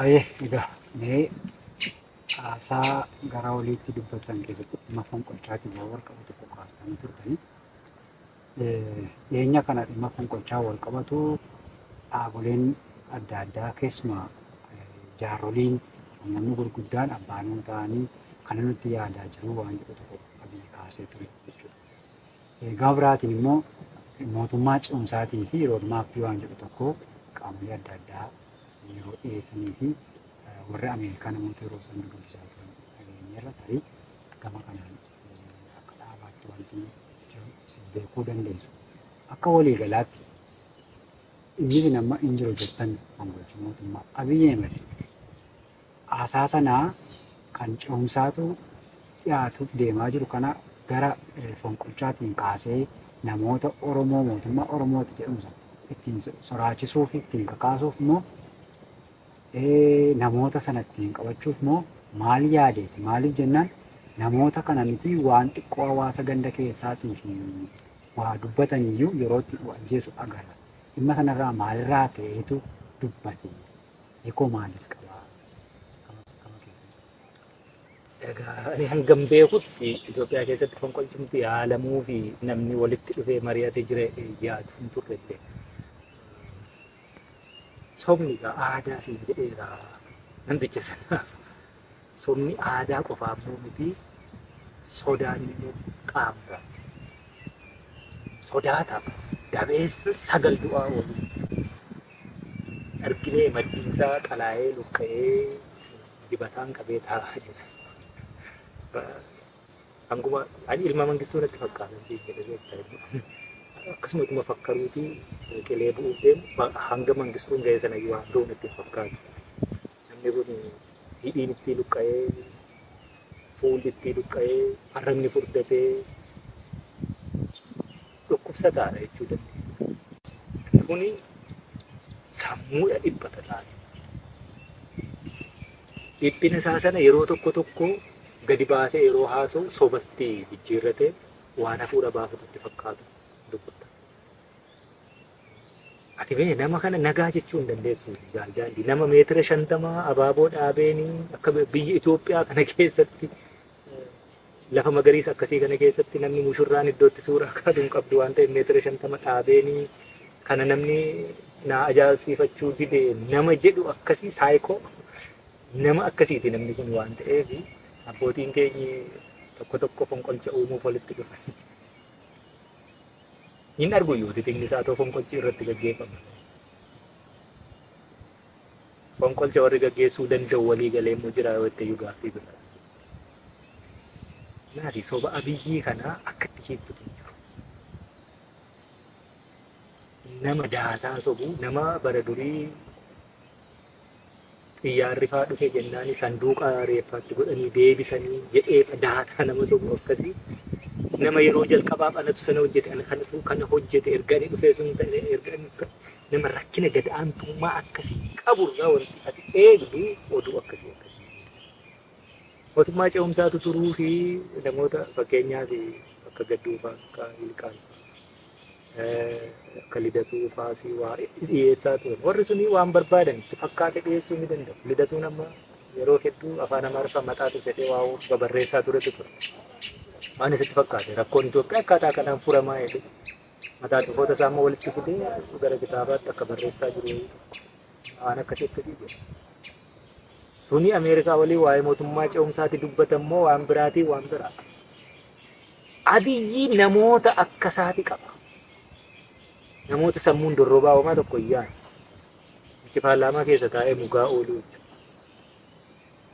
Baay'ee egaa mee haasaa gara oliitti dubbatan keessatti dhimma fonqolchaatiin wal qabatu tokko kaastanii turtanii. Dhiyeenya kana dhimma fonqolchaa wal qabatu dhaaboleen adda addaa keessumaa jaaroliin namoonni gurguddaan abbaanuu ta'anii kana nutti yaadaa jiru waan jedhu tokko qabii kaasee ture jechuudha. Egaa biraatiin immoo mootummaa ce'umsaatii fi roodmaappii waan jedhu tokko qaamolee adda addaa yeroo dhiyeessanii fi warri Ameerikaa namoota yeroo san dubbisaa turan dhageenyarra tarii gama kanaan akka dhaabaatti wanti beekuu dandeessu. Akka waliigalaatti inni nama hin jiru jettan fonqolchi mootummaa Abiyyi Ahmed haasaa sanaa kan ce'umsaatu dhiyaatuuf deemaa jiru kana gara fonqolchaatiin kaasee namoota Oromoo mootummaa Oromooti jedhamsa ittiin soraachisuuf ittiin kakaasuuf immoo namoota sana ittiin qabachuuf immoo maal yaadeeti? Maaliif jennaan namoota kana miti waan xiqqoo hawaasa ganda keessaatii fi waa dubbatan iyyuu yeroo itti ajjeesu agarra. Dhimma sanarraa maalirraa ta'eetu dubbate? Hiikoo maaliif qabaa? Egaa ani hangam beekutti Itoophiyaa keessatti fonqolchumti yaalamuu fi namni walitti dhufee mari'atee jira yaadu hin turre. Sobni aadaa siin jedheera namticha sanaaf. Sobni aadaa qofaa immoo miti sodaan immoo qaamudha. Sodaata dabeessa sagal du'aa oolu. Arginee maddiinsaa qalaa'ee luqqa'ee dibataan qabee taa'aa jira. Hanguma ani ilma Mangistuu natti fakkaatan akkasuma ittuma fakkaruuti qilee bu'uuf deemu hanga Mangistuun ga'e sana yoo ta'u natti fakkaatu. Namni kun hidhiin itti luqqa'ee fuulli itti luqqa'ee arrabni furdatee dhukkubsataadha jechuu dandeenya. Kuni sammuudha dhibbata taate. Dhiphina isaa sana yeroo tokko gadi baasee yeroo haasa'u sobasti jijjiirratee waan hafuura baafatutti fakkaatu dubbata. Ati mee nama kana nagaa jechuu hin dandeessu jaaljalli. Nama meetira 50 abaaboo dhaabeenii akka biyya Itoophiyaa kana keessatti lafa magariisa akkasii kana keessatti namni mushurraan iddootti suuraa kaaduu hin qabdu waan ta'eef meetira 50 dhaabeenii kana namni na ajaa'ibsiifachuu dide nama jedhu akkasii saayikoo nama akkasiiti namni kun waan ta'eef abbootiin keenyi tokko fonqolcha uumuuf walitti dhufan. Hin argu iyyuu xixiqqni isaa ta'u fonqolchi irratti gaggeeffama. Fonqolcha warri gaggeessuu danda'u walii galee immoo jira yoo ta'e gaaffii bira. Naati soba Abiyyii kana akkatti hiiktutu hin jiru. Nama daataa sobu nama bara durii xiyyaarri faa dhufe jennaani sanduuqa reeffaatti godhanii deebisanii jedhee daataa nama sobu akkasii nama yeroo jalqabaaf anatu sana hojjete kana hojjete erganii dhufee sun ta'e erganii nama rakkina gad-aantummaa akkasii qaburraa wanti ati eegdu oduu akkasii. Mootummaa ce'umsaatu turuu fi namoota fakkeenyaaf akka gadduu fa'aa akka ilkaan akka lidatuu fa'aa si waa dhiyeessaa turan. Warri suni waan barbaadan itti fakkaate dhiyeessuu ni danda'u. Lidatuun amma yeroo hedduu afaan Amaariffaa mataatu fedhee waa barreessaa turetu ture. Waan isitti fakkaate rakkoon Itoophiyaa akkaataa kanaan furamaa jedhu mataa dhufoota isaa immoo walitti fidee gara kitaabaatti akka barreessaa jiru waan akkasii jira. Suni Ameerikaa walii waa'ee mootummaa ce'umsaatti dubbatammoo waan biraatii waan biraa. Abiyyi namoota akkasaati qaba. Namoota sammuun dorrobaa homaa tokko iyyaan. Itti paarlaamaa keessa taa'ee mugaa ooluu jechuudha.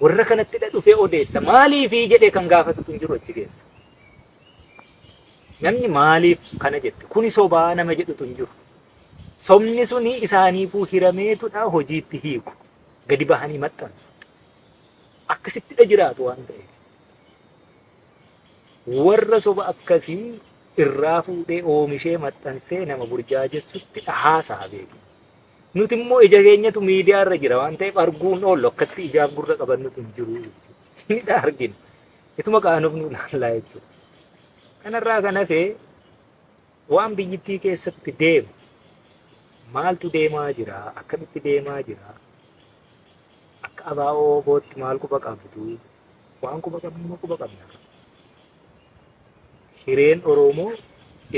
Warra kanatti dhufee odeessa maaliifii jedhee kan gaafatutu hin jiru achi keessa. Namni maaliif kana jette kuni sobaa nama jedhutu hin jiru. Sobni suni isaaniifuu hirameetudha hojiitti hiiku. Gadi bahanii maxxansu. Akkasittidha jiraatu waan ta'eef. Warra soba akkasii irraa fuudhee oomishee maxxansee nama burjaajessutti haasaa beeku. Nuti immoo ija keenyatu miidiyaa irra jira waan ta'eef arguun oollu akkatti ijaaf gurra qabannutu hin jiru. Inni argina. Ituma qaanuuf nu ilaallaa jechuudha. Kanarraa kan hafe waan biyyittii keessatti deemu maaltu deemaa jira akkamitti deemaa jira ABO bootti maal quba qabdu? Waan quba qabnu quba qabna. Hireen Oromoo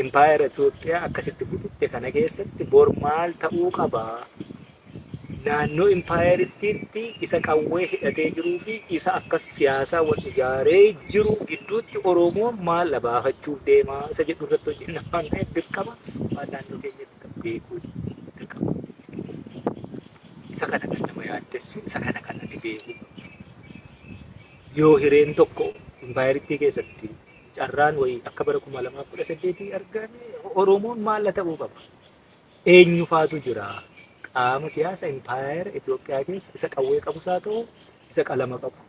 Empire Itoophiyaa akkasitti bututte kana keessatti bor maal ta'uu qaba? Naannoo Empireettiitti isa qawwee hidhatee jiruu fi isa akkas siyaasaa wal ijaaree jiru gidduutti Oromoon maal labaafachuuf deemaa isa jedhu irratti hojjenna waan ta'eef dirqama waan naannoo keenyatti kan beekuu dirqama. Isa kana kan nama yaaddessu isa kana kan ani beeku. Yoo hireen tokko Empireettii keessatti carraan wayii akka bara 2018 argame Oromoon maal ta'uu qaba? Eenyu faatu jira? Qaama siyaasa Empire Itoophiyaa keessa isa qawwee qabu haa ta'u isa qalama qabu.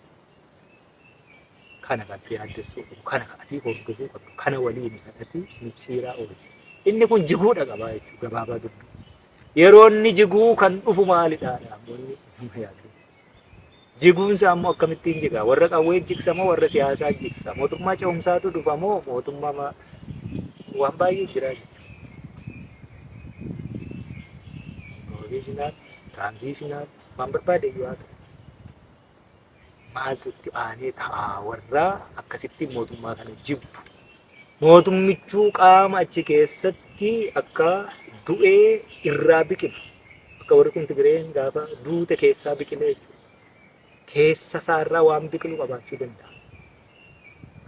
Kana kan si yaaddessu kana ati hordofuu qabdu kana waliin kadhati micciiraa oolu. Inni kun jiguudha qaba jechuudha gabaabaa dubbii. Yeroo inni jiguu kan dhufu maalidha namoonni nama yaadu. Jiguun isaa immoo akkamittiin jigaa? Warra qawwee jigsa moo warra siyaasaa jigsa? Mootummaa ce'umsaatu dhufa moo mootummaa waan baay'ee jira jechuudha. Provisional, transitional, waan barbaade iyyuu haa ta'u. Maaltu itti aanee ta'a warra akkasitti mootummaa kana jibbu. Mootummichuu qaama achi keessatti akka du'ee irraa biqilu. Akka warri kun Tigireen gaafa duute keessaa biqilee jechuudha. Keessa isaarraa waan biqilu qabaachuu danda'a.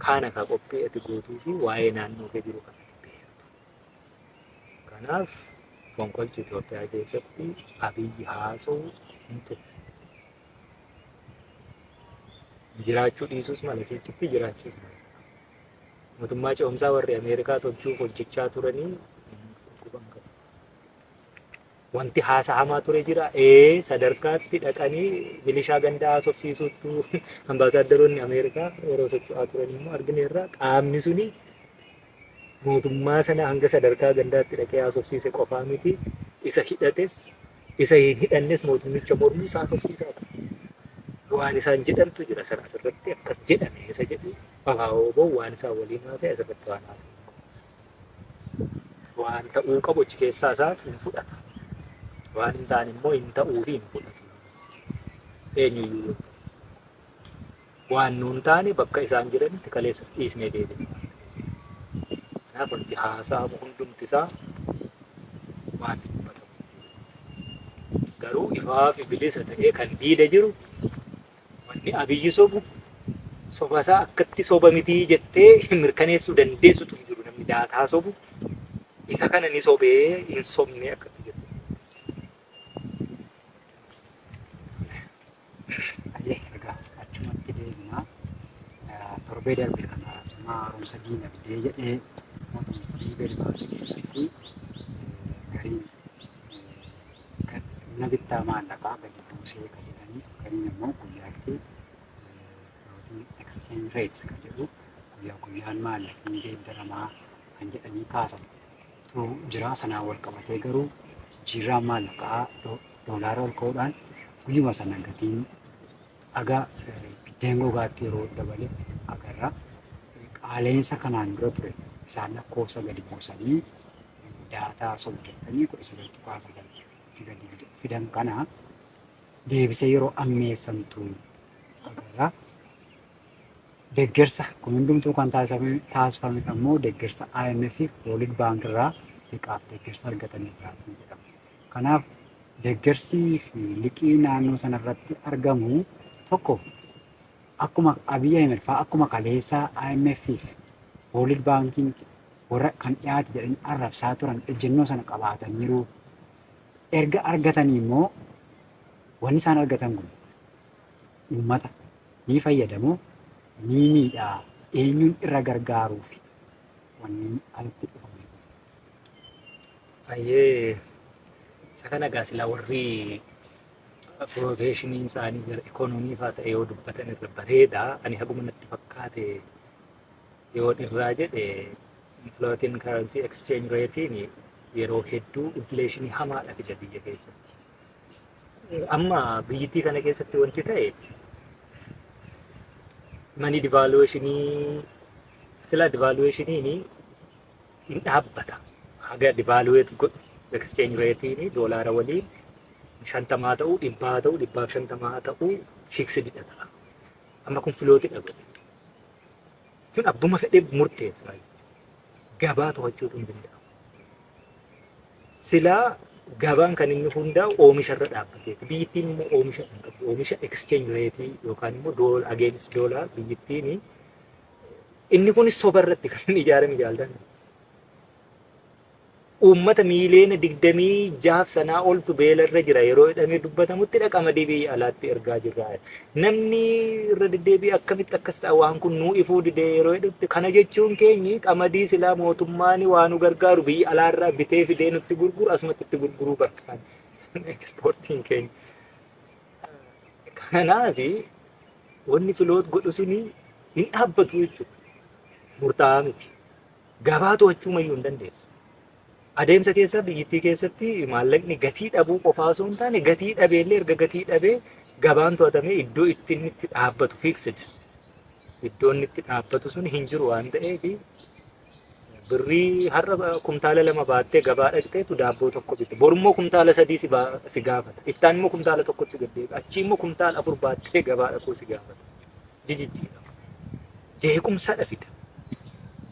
Kana ka qophii ati gootuu fi waa'ee naannoo kee jiru kanatti beektu. Kanaaf fonqolchi Itoophiyaa keessatti Abiyyi haasa'u hin turre. Jiraachuu dhiisus mala sichitti jiraachuus mala. Mootummaa ce'umsaa warri Ameerikaa tolchuuf hojjechaa turanii quban qabu. Wanti haasa'amaa ture jira. Sadarkaatti dhaqanii milishaa gandaa haasofsiisuutu ambaasaaddoroonni Ameerikaa yeroo socho'aa turanii immoo argineerra qaamni suni mootummaa sana hanga sadarkaa gandaatti dhaqee haasofsiise qofaa miti. Isa hidhates isa hin hidhannes mootummicha mormuu isaa haasofsiisaa ture. Waan isaan jedhantu jira sana asirratti akkas jedhame isa jedhu ABO waan isaan waliin haasa'e asirratti waan haasa'e. Waan ta'uu qabu achi keessaa isaaf hin fudhata. Waan hin taane immoo hin ta'uu fi hin fudhatu. Eenyuyyuu waan nuun taane bakka isaan jiranitti kaleessa dhiisnee deebiin. Kanaaf wanti haasa'amu hundumti isaa waan dubbatamu. Garuu ifaa fi bilisa ta'ee kan diida jiru wanni Abiyyi sobu sobasaa akkatti soba mitii jettee mirkaneessuu dandeessutu jiru namni daataa sobu isa kana ni sobee hin sobne akkatti jedhu. Egaa achumatti deemna torbee darbe kana haaromsa diinagdee jedhee mootummaa Belfaast keessatti gariin humna bittaa maallaqaa gadi buusee kan jedhanii gariin immoo guyyaatti exchange rates kan jedhu guyyaan maallaqni geeddaramaa kan jedhanii kaasamu jira. Sanaan wal qabatee garuu jijjiirraan maallaqaa doolaara ol ka'uudhaan guyyuma sana gatiin aga biddeen gogaatti yeroo dabale agarra. Qaaleensa kanaan dura ture isaan lakkoofsa gadi buusanii daataa sobdatanii 19 gadi fidan kana deebisee yeroo ammeessamtu agarra. Deeggarsa kun hundumtuu kan taasifame ammoo deeggarsa IMF fi World Bank irraa liqaaf deeggarsa argataniirraa jedhama. Kanaaf deeggarsii fi liqii naannoo sanarratti argamu tokko akkuma Abiy Ahmed fa'aa akkuma kaleessaa IMF fi World Banking warra kan dhiyaate jedhanii arrabsaa turan ejjennoo sana qabaataniiru. Erga argatanii immoo wanni isaan argatan kun uummata ni fayyadamu. Ni miidhaa eenyuun irra gargaaruuf wanni alatti dhufamu. Ayyee isa kana gaasila warri profeshinii isaanii gara ikoonoomii fa'aa ta'e yoo dubbatan irra bareeda. Ani haguma natti fakkaate yoo irraa jedhe floating currency exchange ratein yeroo hedduu infleeshinii hamaadha fida biyya keessatti. Amma biyyittii kana keessatti wanti ta'e money devaluation sila devaluation ini in dhaabbata haga devaluate exchange rate ini dollar waliin shantamaa ta'uu dhibbaa ta'uu dhibbaaf shantamaa ta'uu fiiksididha ta'a. Amma kun filootidha godhe. Kun abbuma fedhee murteessa. Gabaa to'achuutu hin danda'amu. Silaa gabaan kan inni hundaa'u oomisharra dhaabbateeti. Biyyittiin immoo oomisha hin qabdu. Oomisha exchange rate yookaan immoo against dollar biyyittiin inni kunis sobarratti kan inni ijaarame jaalladha. Uummata miiliyoona 26 sanaa oltu beelarra jira yeroo jedhamee dubbatamutti qamadii biyya alaatti ergaa jirra. Namni irra deddeebi'ee akkamitti akkas ta'a waan kun nuu ifuu didee yeroo jedhutti kana jechuun keenyi qamadii silaa mootummaan waan nu gargaaru biyya alaarraa bitee fidee nutti gurguru asumatti itti gurguruu barbaada. Ekspoortiin keenya. Kanaaf wanni filoot godhu suni hin dhaabbatu jechuudha. Murtaa'aa miti. Gabaa to'achuu mayyuu hin dandeessu. Adeemsa keessa biyyittii keessatti maallaqni gatii dhabuu qofaa osoo hin taane gatii dhabeellee erga gatii dhabee gabaan to'atamee iddoo itti inni itti dhaabbatu fiiksid. Iddoon itti dhaabbatu sun hin jiru waan ta'eef birrii har'a kumtaala 2 baattee gabaa dhaqxeetu daabboo tokko bitte. Borummoo kumtaala 3 si gaafata. Iftaan immoo kumtaala tokkotti gaddeebi'a. Achii immoo kumtaala 4 baattee gabaa dhaquu si gaafata. Jijjiirama. Jeequmsa fida.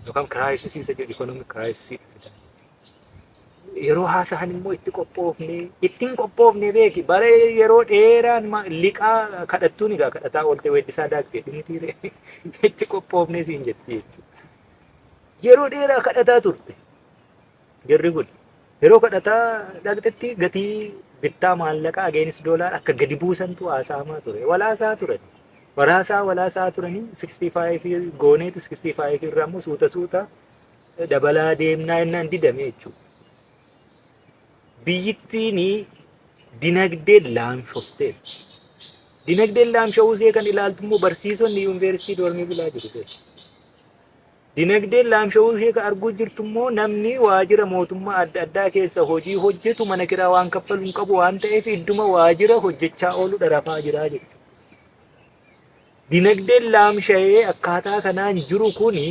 Yookaan kiraayisisii isa jedhu ikonoomik kiraayisisii fida. Yeroo haasa'an immoo ittiin qophoofne beeki bara yeroo dheeraan liqaa kadhattuun egaa kadhataa oolte weeddisaa daakte dhimmitii itti qophoofne siin jetti jechuudha. Yeroo dheeraa kadhataa turte jarri kun yeroo kadhataa dhaqxetti gatii bittaa maallaqaa against dollar akka gadi buusantu haasa'amaa ture. Walaasaa turan. Walaasaa turanii 65 gooneetu 65 irraa immoo suuta dabalaa deemnaa innaan didame jechuudha. Biyyittiin dinagdee laamshofteetti. Dinagdeen laamsha'uu ishee kan ilaaltu immoo barsiisonni yuunivarsiitii doormii bulaa jiru. Dinagdeen laamsha'uu ishee kan arguu jirtu immoo namni waajjira mootummaa adda addaa keessa hojii hojjetu mana kiraa waan kaffalu hin qabu waan ta'eef idduma waajjira hojjechaa oolu dharafaa jiraa jechuudha. Dinagdeen laamsha'ee akkaataa kanaan jiru kuni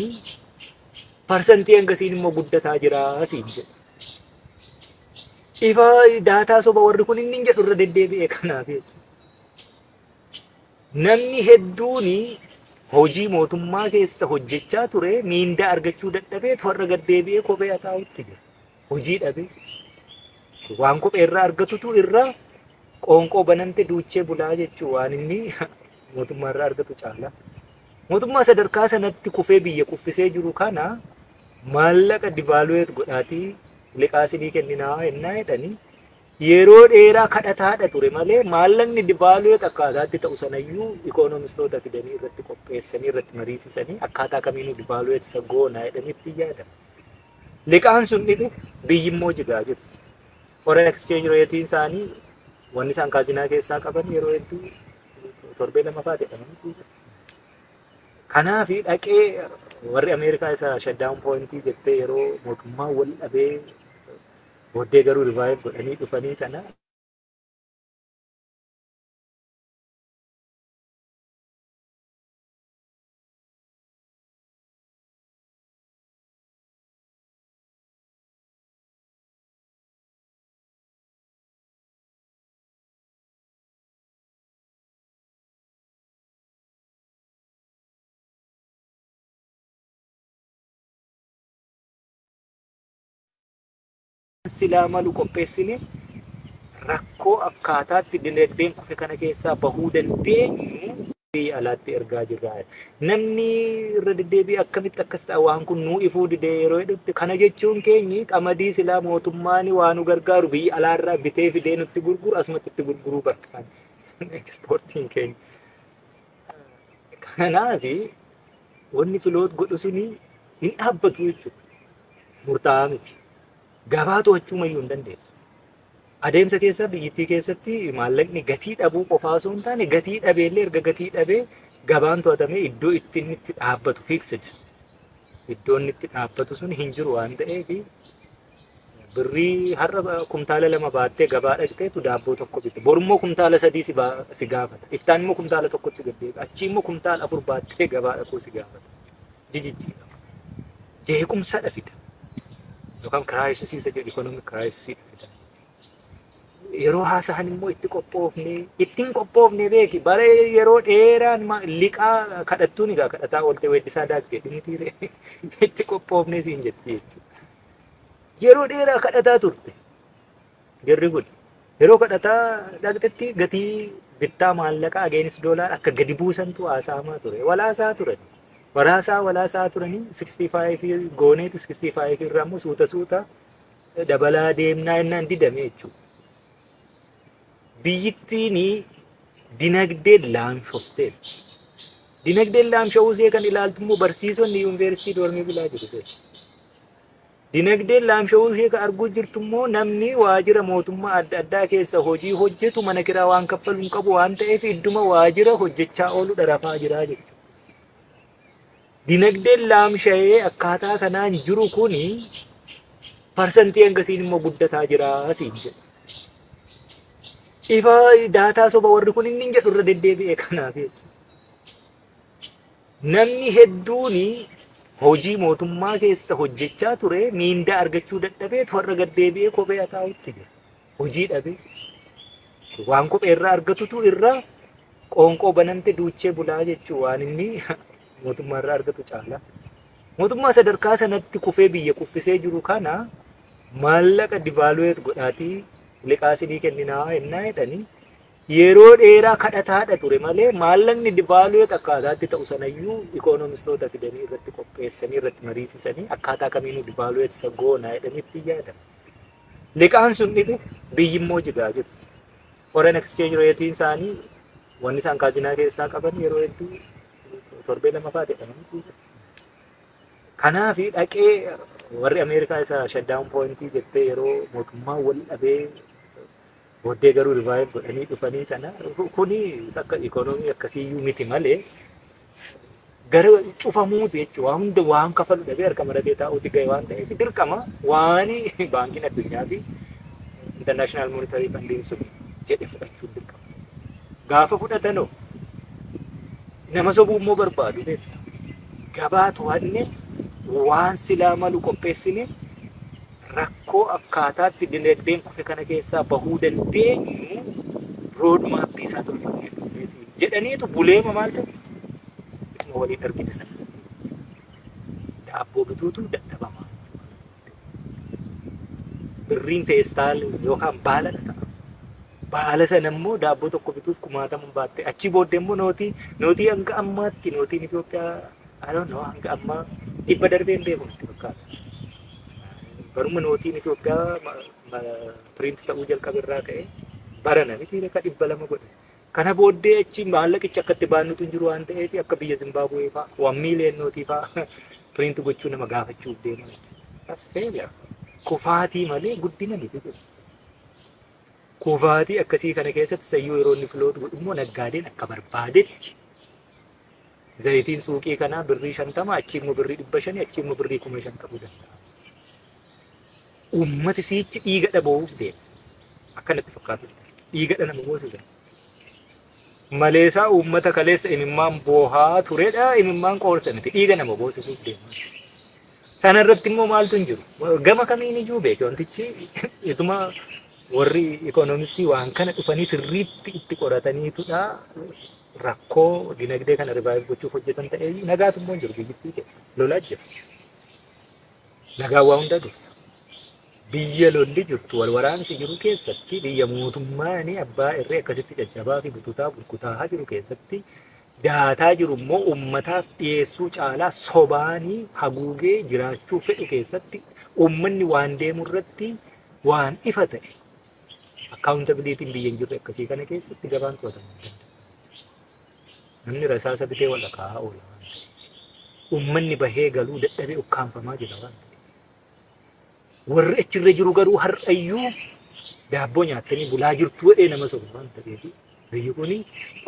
parsantii hangasiin immoo guddataa jiraa siin jedha. Ifa daataa soba warri kun inni jedhu irra deddeebi'ee kanaaf namni hedduun hojii mootummaa keessa hojjechaa ture miindaa argachuu dadhabee warra gaddeebi'ee kophee ataa'utti jira. Hojii dhabee waan kophee irraa argatutu irra qoonqoo banamte duuchee bulaa jechuu waan inni mootummaa irraa argatu caala. Mootummaa sadarkaa sanatti kufee biyya kuffisee jiru kana maallaqa divaaluweet godhaatii liqaasinii kenninaa ennaa jedhanii yeroo dheeraa kadhataadha ture malee maallaqni divaaluweet akkaataatti ta'u sanayyuu ikoonomistoota fidanii irratti qopheessanii irratti mariisisanii akkaataa kamiinuu divaaluweet isa goonaa jedhanitti yaadama. Liqaan sun dhibe biyyi immoo jigaa jiru. Foreign exchange ratein isaanii wanni isaan kaazinaa keessaa qaban yeroo hedduu torbee 2 fa'aa jedhamanii. Kanaaf dhaqee warri Ameerikaa isa shutdown pointii jettee yeroo mootummaa wal dhabee booddee garuu revive godhanii dhufanii sana silaa malu qopheessine rakkoo akkaataatti dinagdeen kufe kana keessaa bahuu dandeenyu biyya alaatti ergaa jirra. Namni irra deddeebi'ee akkamitti akkas ta'a waan kun nuu ifuu didee yeroo jedhutti kana jechuun keenyi qamadii silaa mootummaan waan nu gargaaru biyya alaarraa bitee fidee nutti gurguru asumatti itti gurguruu barbaada. Ekspoortiin keenya. Kanaaf wanni filoot godhu suni hin dhaabbatu jechuudha. Murtaa'aa miti. Gabaa to'achuu mayyuu hin dandeessu. Adeemsa keessa biyyittii keessatti maallaqni gatii dhabuu qofaa osoo hin taane gatii dhabeellee erga gatii dhabee gabaan to'atamee iddoo itti inni itti dhaabbatu fiiksid. Iddoon itti dhaabbatu sun hin jiru waan ta'eef birrii har'a kumtaala 2 baattee gabaa dhaqxeetu daabboo tokko bitte. Borummoo kumtaala 3 si gaafata. Iftaan immoo kumtaala tokkotti gaddeebi'a. Achii immoo kumtaala 4 baattee gabaa dhaquu si gaafata. Jijjiirama. Jeequmsa fida. Yookaan kiraayisisii isa jedhu ikonoomik kiraayisisii fida. yeroo haasa'an immoo ittiin qophoofne beeki bara yeroo dheeraan liqaa kadhattuun egaa kadhataa oolte weeddisaa daaggee dhimitiire itti qophoofne siin jetti jechuudha. Yeroo dheeraa kadhataa turte jarri kun yeroo kadhataa dhaqxetti gatii bittaa maallaqaa ageenis doolaar akka gadi buusantu haasa'amaa ture walaasaa turan. Walaasaa turanii 65 gooneetu 65 irraa immoo suuta dabalaa deemnaa innaan didame jechuudha. Biyyittiin dinagdeen laamshofteedha. Dinagdeen laamsha'uu ishee kan ilaaltu immoo barsiisonni yuunivarsiitii doormii bulaa jiru. Dinagdeen laamsha'uu ishee kan arguu jirtu immoo namni waajjira mootummaa adda addaa keessa hojii hojjetu mana kiraa waan kaffalu hin qabu waan ta'eef idduma waajjira hojjechaa oolu dharafaa jira jechuudha. Dinagdeen laamsha'ee akkaataa kanaan jiru kuni parsantii hangasiin immoo guddataa jira siin jedhu. Ifa daataa soba warri kun inni jedhu irra deddeebi'ee kanaaf namni hedduun hojii mootummaa keessa hojjechaa ture miindaa argachuu dadhabeetu warra gaddeebi'ee kophee ataa'utti jira. Hojii dhabee waan kophee irraa argatutu irraa qoonqoo banamte duuchee bulaa jechuu waan inni mootummaa irraa argatu caalaa. Mootummaa sadarkaa sanatti kufee biyya kuffisee jiru kana maallaqa divaaluweet godhaatii liqaasinii kenninaa ennaa jedhanii yeroo dheeraa kadhataadha ture malee maallaqni divaaluweet akkaataatti ta'u sanayyuu ikoonomistoota fidanii irratti qopheessanii irratti mariisisanii akkaataa kamiinuu divaaluweet isa goonaa jedhanitti yaadama. Liqaan sun dhibe biyyi immoo jigaa jiru. Foreign exchange reetiin isaanii wanni isaan kaazinaa keessaa qaban yeroo hedduu torbee lama fa'aa jedhamanii kanaaf dhaqee warri Ameerikaa isa shutdown pointii jettee yeroo mootummaa wal dhabee booddee garuu revive godhanii dhufanii sana kuni akka ikoonoomii akkasiiyyuu miti malee gara cufamuuti jechuudha. Hunda waan kafalu dhabee harka maratee taa'uuti ga'e waan ta'eef dirqama waan baankiin addunyaa fi international monetary fundiin sun jedhe fudhachuun dirqama. Gaafa fudhatanoo nama sobuu immoo barbaadu gabaa to'annee waan silaa malu qopheessine rakkoo akkaataatti dinagdeen kufe kana keessaa bahuu dandeenyu rood maappii isaa tolfannee jedhaniitu buleema maal ta'e ituma waliin argite sana daabboo bituutu dadhabamaa birriin feestaal yookaan baala ta'a. Baala sana immoo daabboo tokko bituuf 60 baatte achi booddee immoo nootii hanga ammaatti nootiin Itoophiyaa hanga ammaa 100 darbeen beekamti fakkaata. Baruma nootiin Itoophiyaa piriint ta'uu jalqabe irraa ka'e barana miti akka 200 godhe. Kana booddee achi maallaqicha akkatti baannutu hin jiru waan ta'eef akka biyya Zimbaabuwee fa'aa 1 miiliyoon nootii fa'aa piriint gochuu nama gaafachuuf deeman. As feela kufaatii malee guddina miti. Kufaatii akkasii kana keessatti sayyoo yeroo inni filootu godhu immoo naggaadeen akka barbaadetti zayitiin suuqii kanaa birrii 50 achi immoo birrii 500 achi immoo birrii 5,000 ta'uu danda'a. Uummati siichi dhiiga dhaboof deema. Akkanatti fakkaatu. Dhiiga dhala nama boosu jira. Maleesaa uummata kaleessa imimmaan boohaa turedha. Imimmaan qoorsa miti dhiiga nama boosisuuf deema. Sana irratti immoo maaltu hin jiru? Gama kamiin iyyuu beeke wantichi ituma warri ikoonomistii waan kana dhufanii sirriitti itti qorataniitudha. Rakkoo dinagdee kana rivaayiv gochuuf hojjetan ta'ee nagaatu immoo hin jiru biyyattii keessa. Lolaa jira. Nagaa waa hunda dursa. Biyya lolli jirtu wal waraansi jiru keessatti biyya mootummaan abbaa irree akkasitti caccabaa fi bututaa burkutaa jiru keessatti daataa jiru immoo uummataaf dhiyeessuu caalaa sobaanii haguugee jiraachuu fedhu keessatti uummanni waan deemu irratti waan ifa ta'e akkaawuntabiliitiin biyya hin jirre akkasii kana keessatti gabaan to'atamuu danda'a. Namni rasaasa bitee wal dhaqaa oola. Uummanni bahee galuu dadhabee ukkaanfamaa jira waan ta'eef. Warri achirra jiru garuu har'ayyuu daabboo nyaattanii bulaa jirtu jedhee nama sobu waan ta'eef biyyi kuni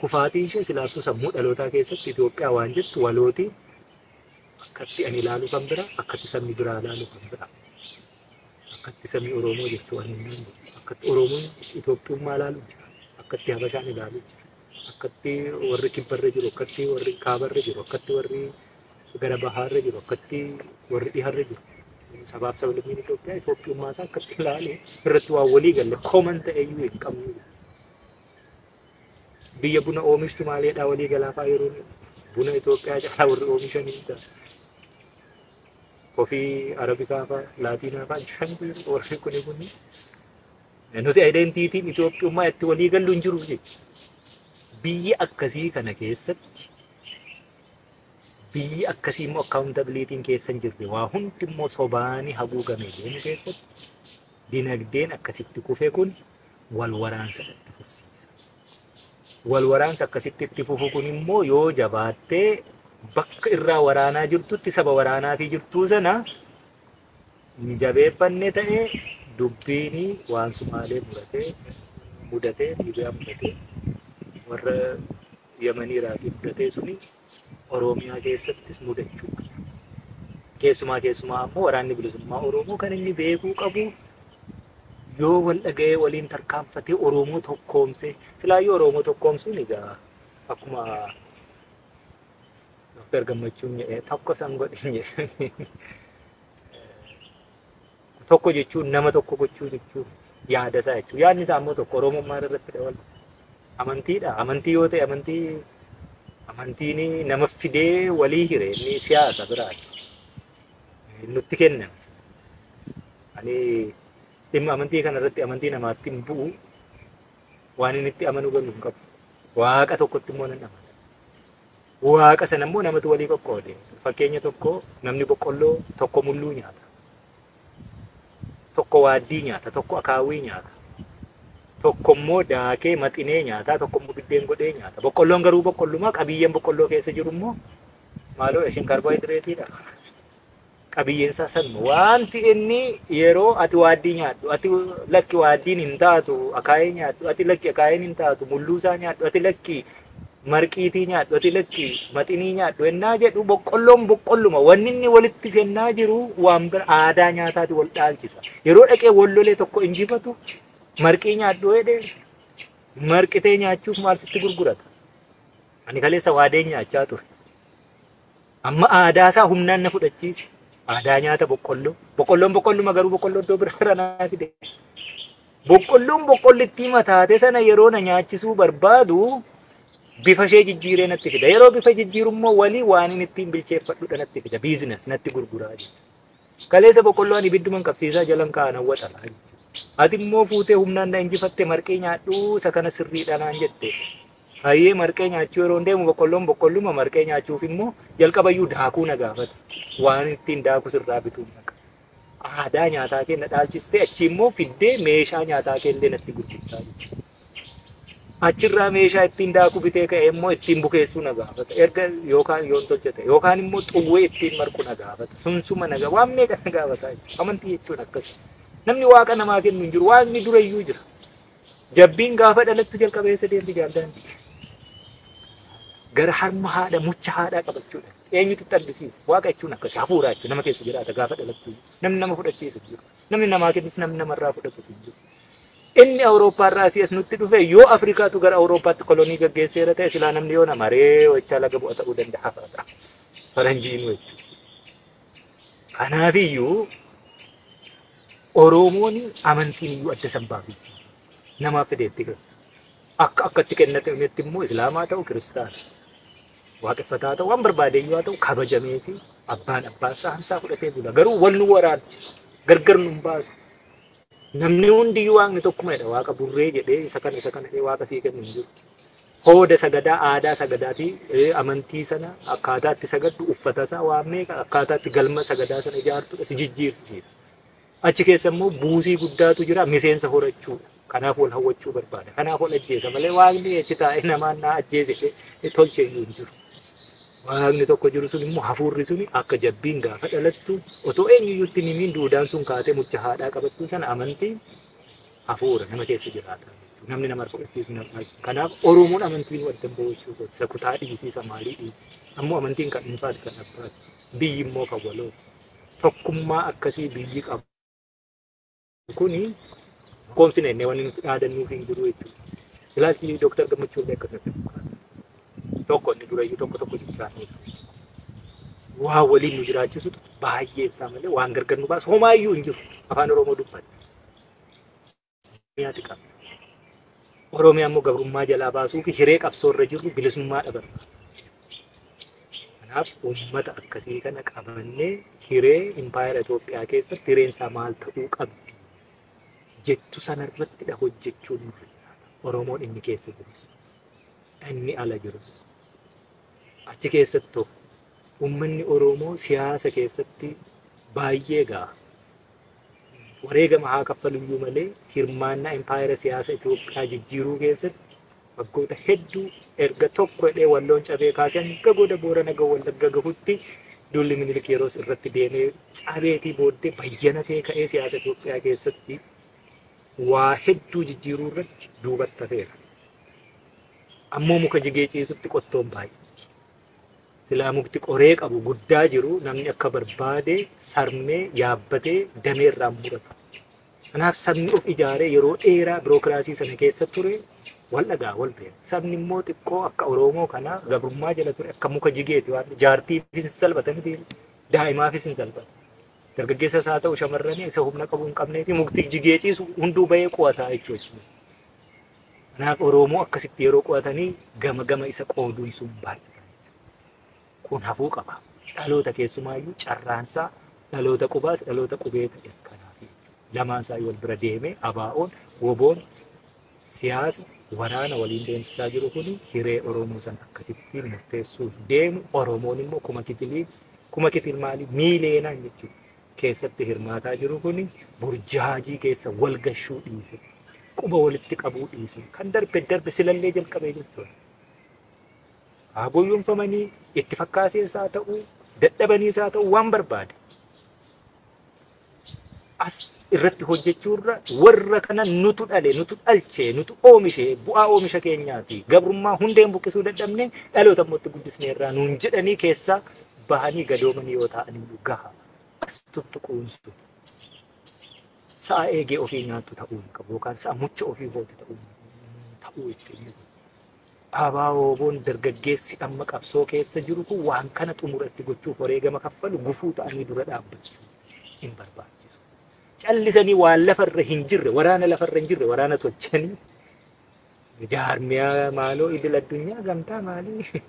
kufaatiin ishee silaaftuu sammuu dhalootaa keessatti Itoophiyaa waan jettu walooti akkatti ani ilaalu kan bira akkatti sabni biraa ilaalu kan bira akkatti sabni Oromoo jechuu waan hin dandeenye akkatti Oromoon Itoophiyummaa ilaalu jira akkatti Habashaan ilaalu jira akkatti warri kibbarra jiru akkatti warri kaabarra jiru akkatti warri gara bahaarra jiru akkatti warri dhiharra jiru sabaaf sablammiin Itoophiyaa Itoophiyummaa isaa akkatti ilaalee irratti waa walii galle kooman ta'eyyuu hin qabnu. Biyya buna oomishtu maaliidhaa walii galaafaa yeroo buna Itoophiyaa caalaa warri oomishanii ta'a. Koffii Arabikaa fa'aa Laatiinaa fa'aa jiran warri kuni. Nuti identiitiin Itoophiyummaa itti walii gallu hin jiru jechuudha. Biyya akkasii kana keessatti biyyi akkasii immoo accountabilitiin keessa hin jirre waa hundi immoo sobaanii haguugamee deemu keessatti dinagdeen akkasitti kufe kun wal waraansa itti fufsiisa. Wal waraansa akkasitti itti fufu kun immoo yoo jabaattee bakka irraa waraanaa jirtutti saba waraanaatii jirtuu sana hin jabeeffanne ta'ee dubbiini waan sumaalee mudatee Liibiyaa mudatee warra Yemanii irraatii mudatee suni Oromiyaa keessattis mudachuu keessumaa ammoo waraanni bilisummaa Oromoo kan inni beekuu qabu yoo wal dhaga'ee waliin tarkaanfatee Oromoo tokkoomse silaayyuu Oromoo tokkoomsuun egaa akkuma Dr. Gammachuun jedhee tokko san godhin jedhanii tokko jechuun nama tokko gochuu jechuun yaada isaa jechuun yaadni isaa ammoo tokko Oromummaa irratti dabalu amantiidha. Amantii yoo ta'e amantiin nama fidee walii hire inni siyaasa biraati. Nutti kennan. Ani dhimma amantii kana irratti amantii namaatti hin bu'u waan inni itti amanu galu hin qabu. Waaqa tokkotti immoo nan amana. Waaqa sana immoo namatu walii qoqqoode. Fakkeenya tokko namni boqqolloo tokko mulluu nyaata. Tokko waaddii nyaata, tokko akaawwii nyaata. Tokko immoo daakee maxinee nyaata, tokko immoo biddeen godhee nyaata. Boqqolloon garuu boqqollumaa qabiyyeen boqqolloo keessa jiru immoo maaloo ishiin kaarboohayidireetiidha. Qabiyyeen isaa sanuma wanti inni yeroo ati waaddii nyaadhu, ati lakki waaddiin hin taatu, akaayii nyaadhu, ati lakki akaayiin hin taatu, mulluusaa nyaadhu, ati lakki marqiitii nyaadhu, ati lakki maxinii nyaadhu ennaa jedhu boqqolloon boqqolluma wanni inni walitti kennaa jiru waan bira aadaa nyaataati wal dhaalchisa. Yeroo dhaqee wallolee tokko injifatu marqii nyaadhu jedhee marqitee nyaachuuf maal sitti gurgurata? Ani kaleessa waadeen nyaachaa ture. Amma aadaa isaa humnaan na fudhachiise. Aadaa nyaata boqqolloo. Boqqolloon boqqolluma garuu boqqolloo iddoo biraa naa fide. Boqqolloon boqqollittii mataate sana yeroo na nyaachisuu barbaadu bifa ishee jijjiiree natti fida. Yeroo bifa jijjiirummoo walii waan inni ittiin bilcheeffadhudha natti fida. Biizines natti gurguraa jira. Kaleessa boqqolloon ibidduman qabsiisaa jalan kaa'an hawwatalaa. Ati immoo fuutee humnaan na injifatte marqee nyaadhuu isa kana sirriidha naan jette. Hayyee marqee nyaachuu yeroo deemu boqqolloon boqqolluma marqee nyaachuuf immoo jalqabayyuu daakuu na gaafata. Waan ittiin daaku sirraa bituun naqa. Aadaa nyaataa kee na dhaalchistee achi immoo fiddee meeshaa nyaataa kee illee natti gurgurtaa jechuudha. Achirraa meeshaa ittiin daaku bitee ka'ee immoo ittiin bukeessuu na gaafata. Erga yookaan yoon tolchate yookaan immoo xuwwee ittiin marqu na gaafata. Sunsuma na gaafata. Waan meeqa na gaafata. Amantii jechuun akkasii. Namni waaqa namaa kennu hin jiru. Waaqni durayyuu jira. Jabbiin gaafa dhalattu jalqabeessa deemti jaalladhi. Gara harma haadha mucha haadhaa qabachuudha. Eenyutu xaddisiisa? Waaqa jechuun akkasii hafuuraa jechuudha. Nama keessa jiraata gaafa dhalattu. Namni nama fudhachiisu jiru. Namni namaa kennis namni namarraa fudhatu jiru. Inni Awurooppaarraa asii as nutti dhufe yoo Afrikaatu gara Awurooppaatti kolonii gaggeesseera ta'e silaa namni yoo nama ree wachaa laga bu'a ta'uu danda'a fa'a. Faranjiin jechuudha. Kanaafiyyuu Oromoon amantiin iyyuu adda sambaafi namaaf fideetti galu. Akkatti kennametti immoo Islaamaa ta'u Kiristaana. Waaqeffataa ta'u waan barbaadeyyuu haa ta'u kabajamee fi abbaan isaa fudhatee bula. Garuu wal nu waraanchisu. Gargar nu baasu. Namni hundiyyuu waaqni tokkumadha. Waaqa burree jedhee isa kana waaqa sii kennu hin jiru. Hooda sagadaa aadaa sagadaatii amantii sana akkaataa itti sagaddu uffata isaa waan meeqa akkaataa itti galma sagadaa sana ijaartudha si jijjiirsiisa. Achi keessa immoo buusii guddaatu jira miseensa horachuudha. Kanaaf wal hawwachuu barbaada. Kanaaf wal ajjeesa malee waaqni achi taa'ee namaan naa ajjeese tolchee hin jiru. Waaqni tokko jiru sun immoo hafuurri suni akka jabbiin gaafa dhalattu otoo eenyuyyuutti nimiin duudaan sun kaatee mucha haadhaa qabattu sana amantiin hafuura nama keessa jiraata. Namni nama fudhachiisu nama. Kanaaf Oromoon amantiin wadda bo'ochuu godha. Isa kutaa dhiisiisa maalii dhiisa. Ammoo amantiin kan dhuunfaati kan abbaati. Biyyi immoo kan walooti. Tokkummaa akkasii biyyi qabu. Kuni koomsine inni waan nuti dhaadannuuf hin jiru jechuudha. Ilaalchi Dr. Gammachuu illee akkasatti tokko inni durayyuu tokko jiraatu. waa waliin nu jiraachisutu baay'ee isaa malee waan gargar nu baasu homaayyuu hin jiru afaan Oromoo dubbata. Miyaati qaba. Oromiyaa immoo gabrummaa jalaa baasuu fi hiree qabsoo irra jirru bilisummaa dhabarra. Kanaaf uummata akkasii kana qabannee hiree impaayera Itoophiyaa keessatti hireen isaa maal ta'uu qabdi jettu sanarrattidha hojjechuun Oromoon inni keessa jirus inni ala jirus achi keessattuu uummanni Oromoo siyaasa keessatti baay'ee ga'a. Wareegama haa kaffaluyyuu malee hirmaannaa impaayera siyaasa Itoophiyaa jijjiiruu keessatti waggoota hedduu erga tokko hidhee walloon cabee kaasee hanga goda Boorana Wallagga gahutti duulli Minilik yeroo irratti deemee cabeetii booddee bayyanatee ka'ee siyaasa Itoophiyaa keessatti waa hedduu jijjiiruu irratti duubatti hafeera. Ammoo muka jigee ciisutti qottoon baay'ee. Silaa mukti qoree qabu guddaa jiru namni akka barbaade sarmee yaabbatee dameerraan murata. Kanaaf sabni of ijaaree yeroo dheeraa birookiraasii sana keessa ture wal dhagaa wal beeka. Sabni immoo xiqqoo akka Oromoo kanaa gabrummaa jala ture akka muka jigeeti waan jaartiifis hin salphatanii deemu daa'imaafis hin salphatu. Dargaggeessas haa ta'u shamarranii isa humna qabu hin qabneeti mukti jigee ciisu hunduu bahee qo'ataa jechuudha. Kanaaf Oromoo akkasitti yeroo qo'atanii gama isa qooduun sun baay'ee. Kun hafuu qaba. Dhaloota keessumaayyuu carraansaa dhaloota qubaas dhaloota qubee ta'es kanaafi. Lamaan isaa wal bira deemee abaa'oon woboon siyaasa waraana waliin deemsisaa jiru kuni hiree Oromoo san akkasittiin murteessuuf deemu Oromoon immoo kuma kitil maalii miileenaan jechuudha. Keessatti hirmaataa jiru kuni burjaajii keessa wal gashuu dhiise. Quba walitti qabuu dhiise. Kan darbe silallee jalqabee jechuudha. Haguuyyumfamanii itti fakkaasiinsaa ta'uu dadhabaniisaa ta'uu waan barbaade. As irratti hojjechuurra warra kana nutu dhale, nutu dhalchee, nutu oomishe, bu'aa oomisha keenyaati. Gabrummaa hundeen buqqisuu dadhabne dhaloota mootti guddisneerraa nuun jedhanii keessaa bahanii gadoomanii yoo ta'anii gaha. As tuttuquunsu. Sa'a eegee ofii nyaattu ta'uu hin qabu yookaan sa'a mucha ofii hootu ta'uu ittiin. Abaaboon dargaggeessi amma qabsoo keessa jiru kun waan kana xumuratti gochuuf wareegama kaffalu gufuu ta'anii dura dhaabbachuu hin barbaachisu. Callisanii waan lafarra hin jirre waraana lafarra hin jirre waraana tolchanii jaarmiyaa maaloo idil addunyaa gamtaa maalii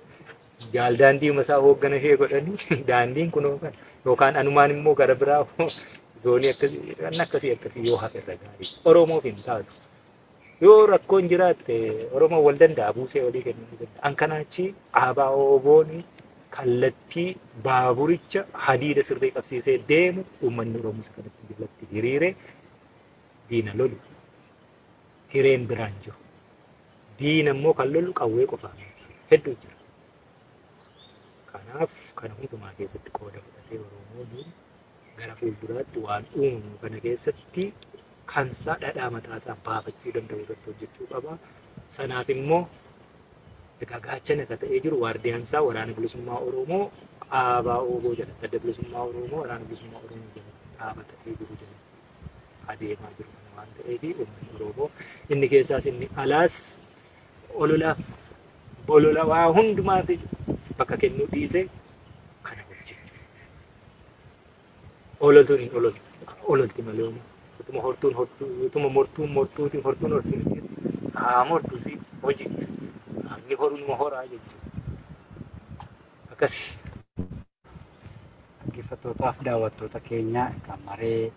jaal daandii masaa hooggana ishee godhanii daandiin kunoo kan yookaan anumaan immoo gara biraa zoonii akkasii yoo hafe irra gaarii Oromoof hin taatu. Yoo rakkoon jiraatte Oromoo wal danda'a buusee walii kennuu danda'a. An kanaachi abaaboon kallattii baaburicha hadiida sirrii qabsiisee deemu uummanni Oromoo kanatti jalatti hiriire diina lolu. Hireen biraan jiru. Diina immoo kan lolu qawwee qofaan hedduu jira. Kanaaf kana hundumaa keessatti qooda fudhatee Oromoon gara fuulduraatti waan uumamu kana keessatti kansaa dhadhaa mataasaa baafachuu danda'u irratti hojjechuu qaba. Sanaaf immoo egaa gaachana akka ta'ee jiru waardiyaansaa waraana bilisummaa Oromoo ABO jedha. Adda bilisummaa Oromoo waraana bilisummaa Oromoo jedha. Dhaabatee jiru jedha. Adeemaa jiru waan ta'eef uummanni Oromoo inni keessaas inni alaas ololaaf bolola waa hundumaaf bakka kennuu dhiisee kana hojjechuu. Ololtuun hin ololti malee utuma hortuun mortuutiin mortuusi hojii inni horuun horaa jechuudha. Akkasii. Dhaggeeffattootaaf daawwattoota keenya kan maree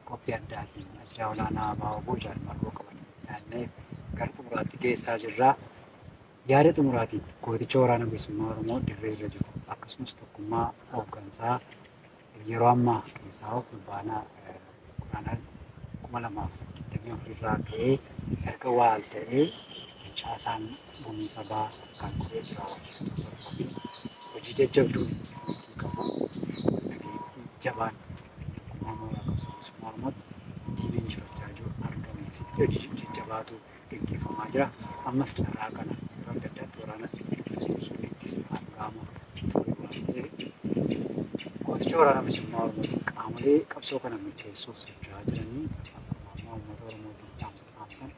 qophii addaatiin ajajaa olaanaa ABO jaalmarroo qaban yaadnee gara xumuraatti geessaa jirra. Yaada xumuraatiin gooticha waraana bilisummaa Oromoo dirree irra jiru akkasumas tokkummaa hooggansaa yeroo ammaa keessaa fulbaanaa kudhan 2024 irraa ka'ee erga waal ta'ee caasaan bu'uun sabaa kan qubee jiraachuu hojii jajjabduu qabu jabaan mooraa qabsoo Oromootti diinni injifachaa jiru argamu. Hojii jajjabaatu gaggeeffamaa jira. Ammas carraa kana yeroo adda addaatti waraanas ittis argamu. Gooticha waraana bilisummaa Oromootiin qaamolee qabsoo kana milkeessuuf socho'aa jiranii akkuma uummata Oromootiin dhaamsan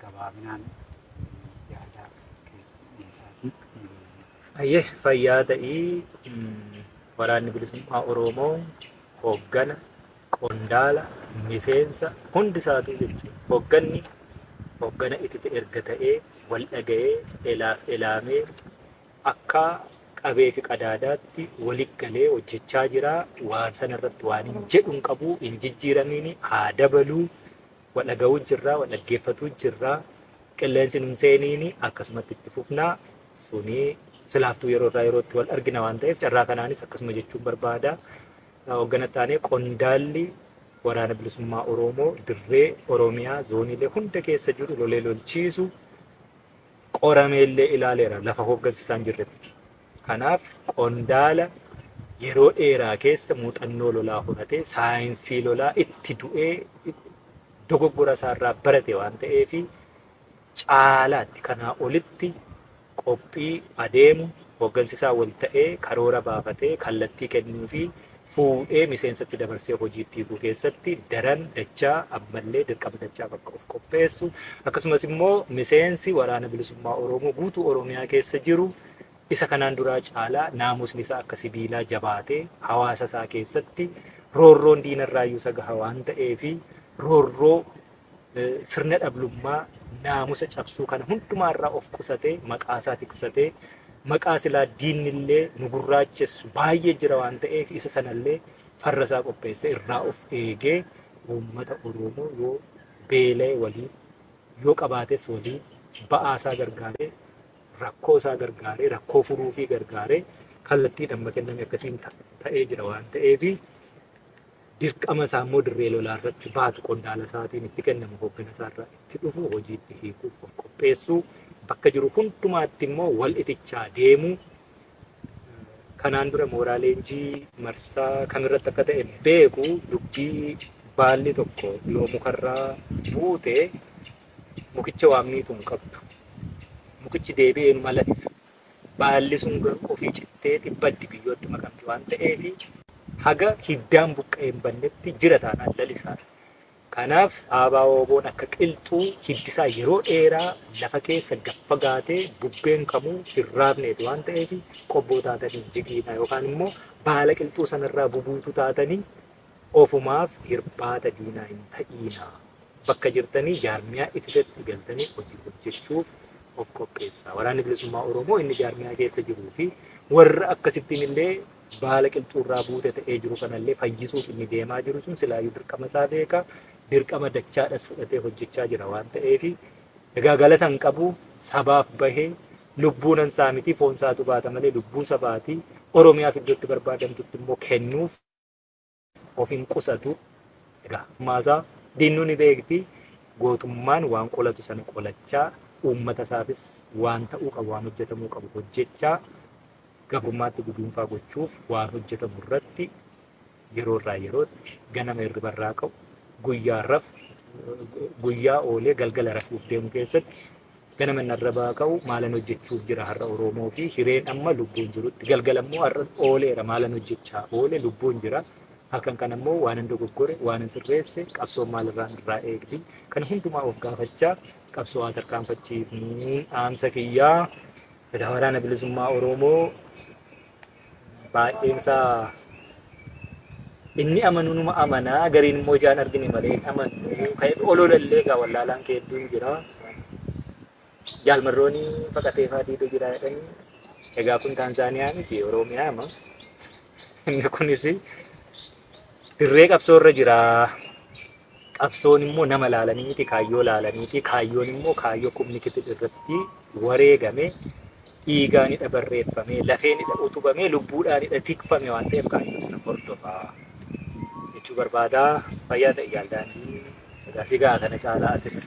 gabaabinaan yaada keessa dhiyeessaatii. Ayyee fayyaa ta'ii waraanni bilisummaa Oromoo hooggana, qondaala, miseensa hundi isaatu jechuudha. Hooggana itti erga ta'ee wal dhaga'ee elaamee akka qabee fi qadaadaatti walitti galee hojjechaa jira. Waan sana irratti waan hin jedhu hin qabu, hin jijjiiramiin haa dabaluu, wal dhaga'uu jirra, wal dhaggeeffatuu jirra. Qilleensi nun seeniin akkasumatti itti fufnaa. Suni silaaftuu yeroo irraa yerootti wal argina waan ta'eef carraa kanaanis akkasuma jechuun barbaada. Hooggana taanee qondaalli waraana bilisummaa Oromoo dirree Oromiyaa zooniilee hunda keessa jiru lolee lolchiisu qorameellee ilaaleera lafa hooggansisaan jirretti. Kanaaf qondaala yeroo dheeraa keessa muuxannoo lolaa fudhatee saayinsii lolaa itti du'ee dogoggora isaarraa barate waan ta'eef caalaatti kanaa olitti qophii adeemu hooggansisaa wal ta'ee karoora baafatee kallattii kennuu fi fuudhee miseensatti dabarsee hojiitti hiikuu keessatti daran dachaa ammallee dirqama dachaa bakka of qopheessu akkasumas immoo miseensi waraana bilisummaa Oromoo guutuu Oromiyaa keessa jiru isa kanaan duraa caalaa naamusni isaa akka sibiilaa jabaatee hawaasa isaa keessatti roorroon diinarraayyuu isa gaha waan ta'eef roorroo sirna dhablummaa naamusa cabsuu kana hundumaarraa of qusatee maqaa isaa tiksatee maqaa silaa diinnillee nu gurraachessu baay'ee jira waan ta'eef isa sanallee farra isaa qopheessee irraa of eegee uummata Oromoo yoo beela'e waliin yoo qabaates waliin ba'aa isaa gargaaree rakkoo isaa gargaaree rakkoo furuu fi gargaaree kallattii dhamma kenname akkasiin ta'ee jira waan ta'eef dirqama isaa immoo dirree lolaa irratti baatu qondaala isaatiin itti kennamu hooggana isaarraa itti dhufu hojiitti hiikuuf of qopheessuu bakka jiru hundumaatti immoo wal itichaa deemu kanaan dura mooraa leenjii marsaa kamirratti akka ta'e beeku dubbii baalli tokko yoo mukarraa buute mukicha waamniitu hin qabdu. Mukichi deebi'ee malatisa. Baalli sun ofii cittee dhibbaddi biyyootti makamti waan ta'eef haga hiddaan buqqee hin bannetti jira taanaan lalisaadha. Kanaaf Aabaa Ooboon akka qilxuu hiddisaa yeroo dheeraa lafa keessa gaffagaatee bubbeen kamuu hin raafneeti waan ta'eef qobboo taatanii jigiidha yookaan immoo baala qilxuu sanarraa bubuutu taatanii ofumaaf hirbaata diinaa hin ta'iina. Bakka jirtanii jaarmiyaa itti galtanii hojii hojjechuuf of qopheessaa. Waraanni bilisummaa Oromoo inni jaarmiyaa keessa jiruu fi warra akkasittiin illee baala qilxuurraa buute ta'ee jiru kanallee fayyisuuf inni deemaa jiru sun silaayyuu dirqama isaa beeka. Dirqama dachaadhas fudhatee hojjechaa jira waan ta'eef egaa galatan qabu sabaaf bahee lubbuun isaa miti foon isaatu baata malee lubbuu sabaati Oromiyaaf iddootti barbaadamtutti immoo kennuuf of hin qusatu. Egaa maasaa diinnu ni beekti gootummaan waan qolatu sana qolachaa uummata isaafis waan ta'uu qabu waan hojjetamuu qabu hojjechaa gabrummaatti guduunfaa gochuuf waan hojjetamu irratti yeroo irraa yerootti ganama hirribarraa ka'u guyyaa oolee galgala rafuuf deemu keessatti ganama narrabaa ka'u maalan hojjechuuf jira har'a Oromoo fi hireen amma lubbuun jirutti galgala immoo har'a ooleera maalan hojjechaa oole lubbuun jira halkan kan immoo waan hin dogoggore waan hin sirreesse qabsoo maalirraan irraa eegdi kan hundumaa of gaafachaa qabsoo haa tarkaanfachiifnu dhaamsa kiyyaa waraana bilisummaa Oromoo baay'eensaa inni amanu numa amanaa gariin immoo jaan argine malee amanu ka'e ololallee gaa wallaalaan kee hedduun jira jaalmarrooni baqatee faatiidha jira jedhanii egaa kun Taanzaaniyaa miti Oromiyaa ama inni kunis dirree qabsoo irra jira qabsoon immoo nama laalaniiti kaayyoo laalaniiti kaayyoon immoo kaayyoo kumnikiti irratti wareegame dhiigaanidha barreeffame lafeenidha utubame lubbuudhaanidha tikfame waan ta'eef kaayyoo sana hordofaa jechuu barbaadaa fayyaa ta'e jaalladhanii egaa sigaa kana caalaa atis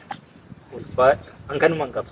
ulfaadha hankanumaan qaba.